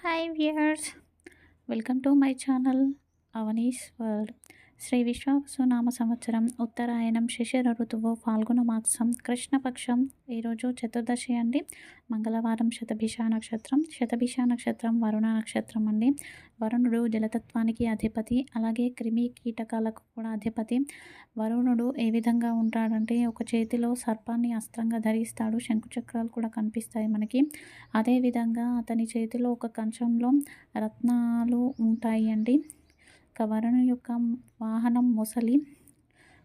Hi viewers, welcome to my channel Avani's world. శ్రీ విశ్వావసునామ సంవత్సరం ఉత్తరాయణం శిశిర ఋతువు ఫాల్గుణ మాసం కృష్ణపక్షం. ఈరోజు చతుర్దశి అండి. మంగళవారం శతభిష నక్షత్రం. శతభిష నక్షత్రం వరుణ నక్షత్రం అండి. వరుణుడు జలతత్వానికి అధిపతి, అలాగే క్రిమి కీటకాలకు కూడా అధిపతి. వరుణుడు ఏ విధంగా ఉంటాడంటే ఒక చేతిలో సర్పాన్ని అస్త్రంగా ధరిస్తాడు, శంకుచక్రాలు కూడా కనిపిస్తాయి మనకి. అదేవిధంగా అతని చేతిలో ఒక కంచంలో రత్నాలు ఉంటాయి అండి. వరుణుని యొక్క వాహనం మొసలి.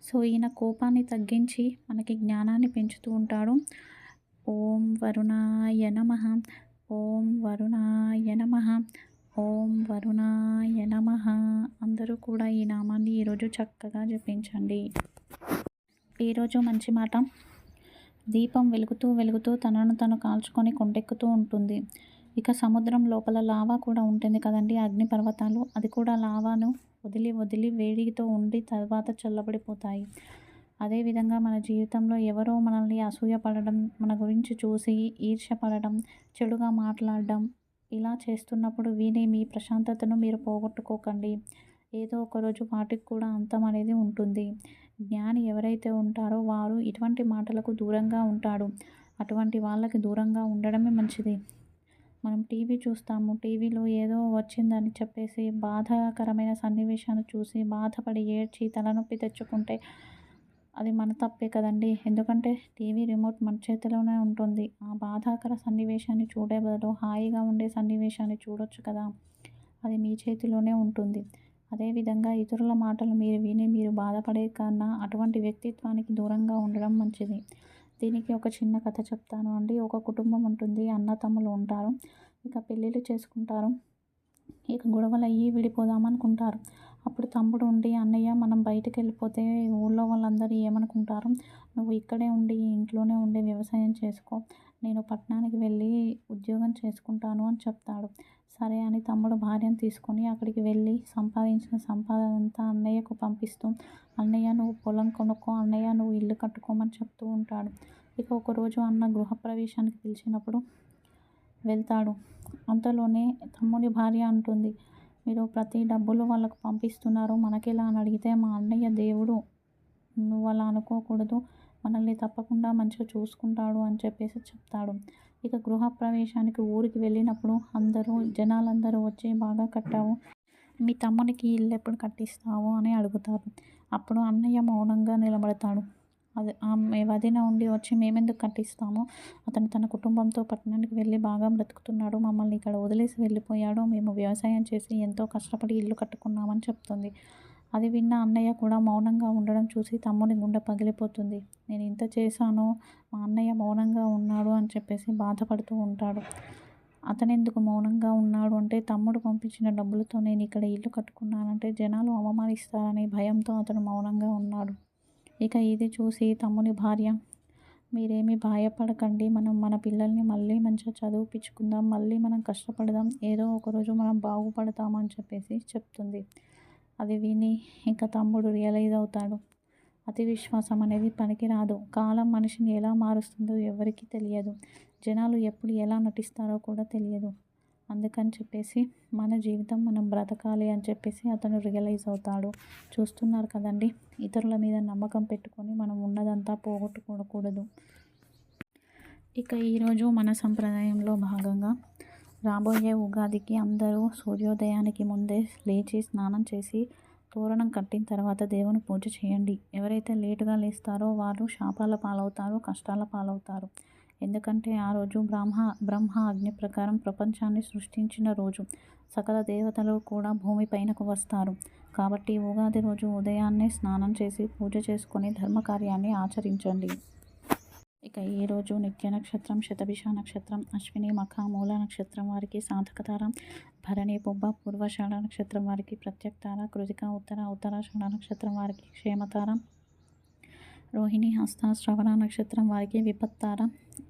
సో ఈయన కోపాన్ని తగ్గించి మనకి జ్ఞానాన్ని పెంచుతూ ఉంటాడు. ఓం వరుణాయ నమః, ఓం వరుణాయ నమః, ఓం వరుణాయ నమః. అందరూ కూడా ఈ నామాన్ని ఈరోజు చక్కగా జపించండి. ఈరోజు మంచి మాట. దీపం వెలుగుతూ వెలుగుతూ తనను తను కాల్చుకొని కొండెక్కుతూ ఉంటుంది. ఇక సముద్రం లోపల లావా కూడా ఉంటుంది కదండి, అగ్నిపర్వతాలు. అది కూడా లావాను వదిలి వదిలి వేడితో ఉండి తర్వాత చల్లబడిపోతాయి. అదేవిధంగా మన జీవితంలో ఎవరో మనల్ని అసూయపడడం, మన గురించి చూసి ఈర్ష్యపడడం, చెడుగా మాట్లాడడం, ఇలా చేస్తున్నప్పుడు విని మీ ప్రశాంతతను మీరు పోగొట్టుకోకండి. ఏదో ఒకరోజు వాటికి కూడా అంతం అనేది ఉంటుంది. జ్ఞాని ఎవరైతే ఉంటారో వారు ఇటువంటి మాటలకు దూరంగా ఉంటాడు. అటువంటి వాళ్ళకి దూరంగా ఉండడమే మంచిది. మనం టీవీ చూస్తాము, టీవీలో ఏదో వచ్చిందని చెప్పేసి బాధాకరమైన సన్నివేశాన్ని చూసి బాధపడి ఏడ్చి తలనొప్పి తెచ్చుకుంటే అది మన తప్పే కదండి. ఎందుకంటే టీవీ రిమోట్ మన చేతిలోనే ఉంటుంది. ఆ బాధాకర సన్నివేశాన్ని చూడే బదులు హాయిగా ఉండే సన్నివేశాన్ని చూడొచ్చు కదా. అది మీ చేతిలోనే ఉంటుంది. అదేవిధంగా ఇతరుల మాటలు మీరు విని మీరు బాధపడే కన్నా అటువంటి వ్యక్తిత్వానికి దూరంగా ఉండడం మంచిది. దీనికి ఒక చిన్న కథ చెప్తాను అండి. ఒక కుటుంబం ఉంటుంది, అన్న తమ్ములు ఉంటారు. ఇక పెళ్ళిళ్ళు చేసుకుంటారు. ఇక గొడవలు అయ్యి విడిపోదామనుకుంటారు. అప్పుడు తమ్ముడు ఉండి, అన్నయ్య మనం బయటకు వెళ్ళిపోతే ఊళ్ళో వాళ్ళందరూ ఏమనుకుంటారు, నువ్వు ఇక్కడే ఉండి ఇంట్లోనే ఉండి వ్యవసాయం చేసుకో, నేను పట్టణానికి వెళ్ళి ఉద్యోగం చేసుకుంటాను అని చెప్తాడు. సరే అని తమ్ముడు భార్యను తీసుకొని అక్కడికి వెళ్ళి సంపాదించిన సంపాదన అంతా అన్నయ్యకు పంపిస్తూ, అన్నయ్య నువ్వు పొలం కొనుక్కో, అన్నయ్య నువ్వు ఇల్లు కట్టుకోమని చెప్తూ ఉంటాడు. ఇక ఒకరోజు అన్న గృహప్రవేశానికి పిలిచినప్పుడు వెళ్తాడు. అంతలోనే తమ్ముడి భార్య అంటుంది, మీరు ప్రతి డబ్బులు వాళ్ళకు పంపిస్తున్నారు, మనకెలా అని అడిగితే, మా అన్నయ్య దేవుడు, నువ్వు అలా అనుకోకూడదు, మనల్ని తప్పకుండా మంచిగా చూసుకుంటాడు అని చెప్పేసి చెప్తాడు. ఇక గృహప్రవేశానికి ఊరికి వెళ్ళినప్పుడు జనాలందరూ వచ్చి బాగా కట్టావు, మీ తమ్మునికి ఇల్లు ఎప్పుడు కట్టిస్తావు అని అడుగుతారు. అప్పుడు అన్నయ్య మౌనంగా నిలబడతాడు. అది ఆమె వదిన ఉండి వచ్చి, మేమెందుకు కట్టిస్తాము, అతను తన కుటుంబంతో పట్టణానికి వెళ్ళి బాగా బ్రతుకుతున్నాడు, మమ్మల్ని ఇక్కడ వదిలేసి వెళ్ళిపోయాడు, మేము వ్యవసాయం చేసి ఎంతో కష్టపడి ఇల్లు కట్టుకున్నామని చెప్తుంది. అది విన్న అన్నయ్య కూడా మౌనంగా ఉండడం చూసి తమ్ముని గుండె పగిలిపోతుంది. నేను ఇంత చేశాను, మా అన్నయ్య మౌనంగా ఉన్నాడు అని చెప్పేసి బాధపడుతూ ఉంటాడు. అతనెందుకు మౌనంగా ఉన్నాడు అంటే, తమ్ముడు పంపించిన డబ్బులతో నేను ఇక్కడ ఇల్లు కట్టుకున్నానంటే జనాలు అవమానిస్తారనే భయంతో అతను మౌనంగా ఉన్నాడు. ఇక ఇది చూసి తమ్ముని భార్య, మీరేమీ భయపడకండి, మనం మన పిల్లల్ని మళ్ళీ మంచిగా చదివిపించుకుందాం, మళ్ళీ మనం కష్టపడదాం, ఏదో ఒకరోజు మనం బాగుపడతామని చెప్పేసి చెప్తుంది. అది విని ఇంకా తమ్ముడు రియలైజ్ అవుతాడు. అతి విశ్వాసం అనేది పనికిరాదు. కాలం మనిషిని ఎలా మారుస్తుందో ఎవరికీ తెలియదు. జనాలు ఎప్పుడు ఎలా నటిస్తారో కూడా తెలియదు. అందుకని చెప్పేసి మన జీవితం మనం బ్రతకాలి అని చెప్పేసి అతను రియలైజ్ అవుతాడు. చూస్తున్నారు కదండి, ఇతరుల మీద నమ్మకం పెట్టుకొని మనం ఉన్నదంతా పోగొట్టుకోకూడదు. ఇక ఈరోజు మన సంప్రదాయంలో భాగంగా రాబోయే ఉగాదికి అందరూ సూర్యోదయానికి ముందే లేచి స్నానం చేసి తోరణం కట్టిన తర్వాత దేవుని పూజ చేయండి. ఎవరైతే లేటుగా లేస్తారో వారు శాపాల పాలవుతారు, కష్టాల పాలవుతారు. ఎందుకంటే ఆ రోజు బ్రహ్మ ఆజ్ఞ ప్రకారం ప్రపంచాన్ని సృష్టించిన రోజు. సకల దేవతలు కూడా భూమిపైనకు వస్తారు. కాబట్టి ఉగాది రోజు ఉదయాన్నే స్నానం చేసి పూజ చేసుకొని ధర్మకార్యాన్ని ఆచరించండి. ఇక ఈరోజు నిత్య నక్షత్రం శతభిష నక్షత్రం, అశ్విని మఖ మూల నక్షత్రం వారికి సాధకతార, భరణి పుబ్బ పూర్వషాఢ నక్షత్రం వారికి ప్రత్యక్తార, కృతిక ఉత్తరాషాఢ నక్షత్రం వారికి క్షేమతార, రోహిణి హస్త శ్రవణ నక్షత్రం వారికి విపత్తార,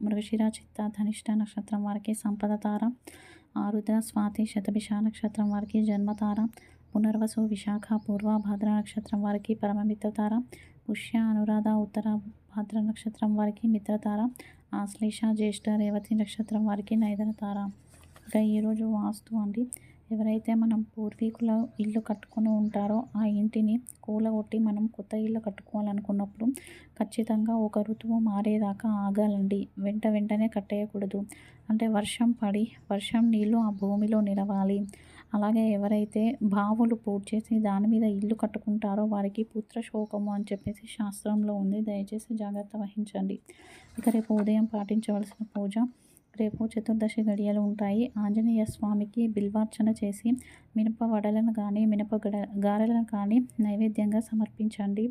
మృగశిర చిత్త ధనిష్ట నక్షత్రం వారికి సంపదతార, ఆరుద్ర స్వాతి శతభిష నక్షత్రం వారికి జన్మతార, పునర్వసు విశాఖ పూర్వ భాద్ర నక్షత్రం వారికి పరమమిత్రతార, పుష్య అనురాధ ఉత్తర భాద్ర నక్షత్రం వారికి మిత్రతార, ఆశ్లేష జ్యేష్ఠ రేవతి నక్షత్రం వారికి నైదనతార. ఇక ఈరోజు వాస్తు అండి. ఎవరైతే మనం పూర్వీకుల ఇల్లు కట్టుకొని ఉంటారో ఆ ఇంటిని కూలగొట్టి మనం కొత్త ఇల్లు కట్టుకోవాలనుకున్నప్పుడు ఖచ్చితంగా ఒక ఋతువు మారేదాకా ఆగాలండి. వెంటనే కట్టేయకూడదు. అంటే వర్షం పడి వర్షం నీళ్ళు ఆ భూమిలో నిలవాలి. అలాగే ఎవరైతే బావులు పూడ్చేసి దాని మీద ఇల్లు కట్టుకుంటారో వారికి పుత్రశోకము అని చెప్పేసి శాస్త్రంలో ఉంది. దయచేసి జాగ్రత్త వహించండి. ఇక రేపు ఉదయం పాటించవలసిన పూజ. రేపు చతుర్దశి గడియలు ఉంటాయి. ఆంజనేయ స్వామికి బిల్వార్చన చేసి మినప వడలను కానీ గారెలను కానీ నైవేద్యంగా సమర్పించండి.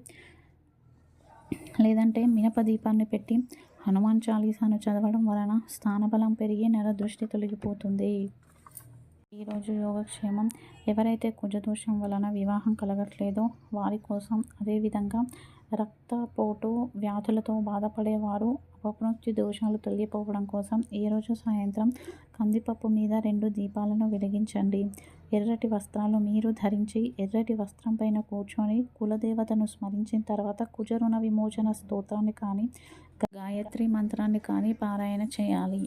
లేదంటే మినప దీపాన్ని పెట్టి హనుమాన్ చాలీసాను చదవడం వలన స్థానబలం పెరిగి నరదృష్టి తొలగిపోతుంది. ఈరోజు యోగక్షేమం. ఎవరైతే కుజదోషం వలన వివాహం కలగట్లేదో వారి కోసం, అదేవిధంగా రక్తపోటు వ్యాధులతో బాధపడేవారు అపమృత్యు దోషాలు తొలగిపోవడం కోసం ఈరోజు సాయంత్రం కందిపప్పు మీద 2 దీపాలను వెలిగించండి. ఎర్రటి వస్త్రాలు మీరు ధరించి ఎర్రటి వస్త్రం పైన కూర్చొని కులదేవతను స్మరించిన తర్వాత కుజరుణ విమోచన స్తోత్రాన్ని కానీ గాయత్రి మంత్రాన్ని కానీ పారాయణ చేయాలి.